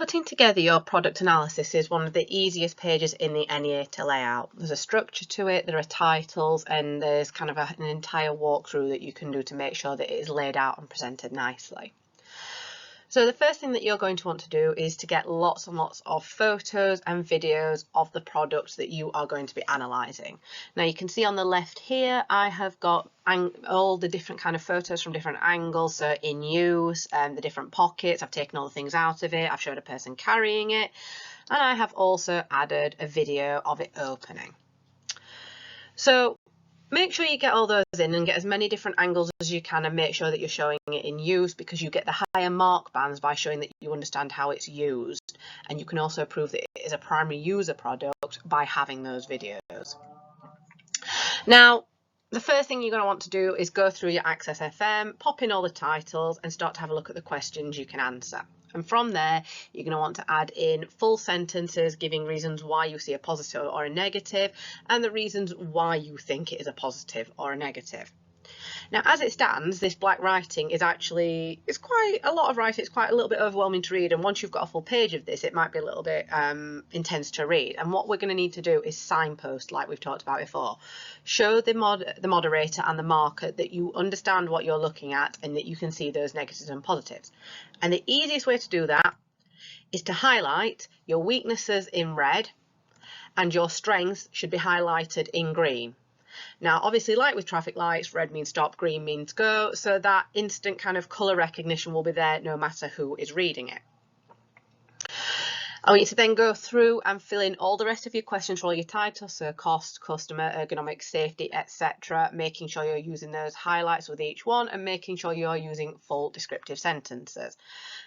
Putting together your product analysis is one of the easiest pages in the NEA to lay out. There's a structure to it, there are titles, and there's kind of an entire walkthrough that you can do to make sure that it is laid out and presented nicely. So the first thing that you're going to want to do is to get lots and lots of photos and videos of the product that you are going to be analysing. Now you can see on the left here, I have got all the different kind of photos from different angles, so in use, the different pockets. I've taken all the things out of it, I've showed a person carrying it, and I have also added a video of it opening. So make sure you get all those in and get as many different angles as you can, and make sure that you're showing it in use, because you get the higher mark bands by showing that you understand how it's used, and you can also prove that it is a primary user product by having those videos. Now, the first thing you're going to want to do is go through your Access FM, pop in all the titles and start to have a look at the questions you can answer. And from there, you're going to want to add in full sentences giving reasons why you see a positive or a negative, and the reasons why you think it is a positive or a negative. Now, as it stands, this black writing is actually, it's quite a lot of writing. It's quite a little bit overwhelming to read. And once you've got a full page of this, it might be a little bit intense to read. And what we're going to need to do is signpost, like we've talked about before. Show the moderator and the marker that you understand what you're looking at and that you can see those negatives and positives. And the easiest way to do that is to highlight your weaknesses in red, and your strengths should be highlighted in green. Now, obviously, like with traffic lights, red means stop, green means go, so that instant kind of colour recognition will be there no matter who is reading it. I want you to then go through and fill in all the rest of your questions for all your titles, so cost, customer, ergonomics, safety, etc., making sure you're using those highlights with each one and making sure you're using full descriptive sentences.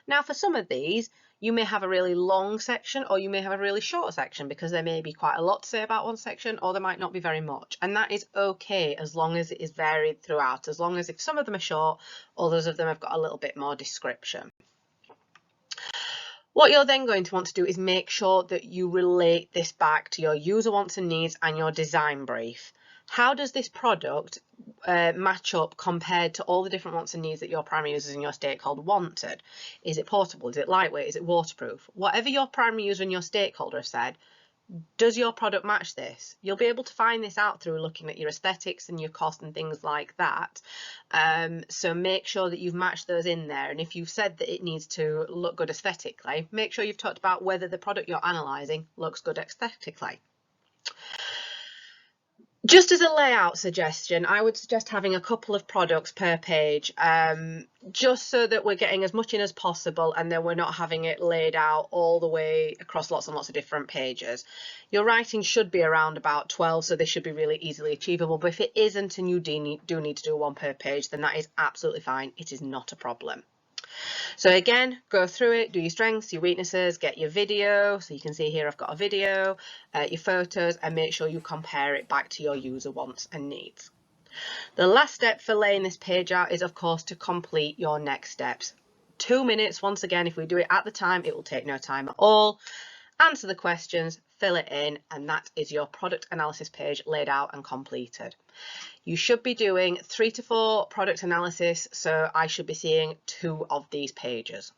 Now, for some of these, you may have a really long section or you may have a really short section, because there may be quite a lot to say about one section, or there might not be very much. And that is okay as long as it is varied throughout, as long as if some of them are short, others of them have got a little bit more description. What you're then going to want to do is make sure that you relate this back to your user wants and needs and your design brief. How does this product match up compared to all the different wants and needs that your primary users and your stakeholder wanted? Is it portable? Is it lightweight? Is it waterproof? Whatever your primary user and your stakeholder have said, does your product match this? You'll be able to find this out through looking at your aesthetics and your cost and things like that. So make sure that you've matched those in there. And if you've said that it needs to look good aesthetically, make sure you've talked about whether the product you're analysing looks good aesthetically. Just as a layout suggestion, I would suggest having a couple of products per page, just so that we're getting as much in as possible and then we're not having it laid out all the way across lots and lots of different pages. Your writing should be around about 12, so they should be really easily achievable. But if it isn't and you do need to do one per page, then that is absolutely fine. It is not a problem. So again, go through it, do your strengths, your weaknesses, get your video. So you can see here I've got a video, your photos, and make sure you compare it back to your user wants and needs. The last step for laying this page out is, of course, to complete your next steps. 2 minutes, once again, if we do it at the time, it will take no time at all. Answer the questions, fill it in, and that is your product analysis page laid out and completed. You should be doing 3 to 4 product analysis, so I should be seeing 2 of these pages.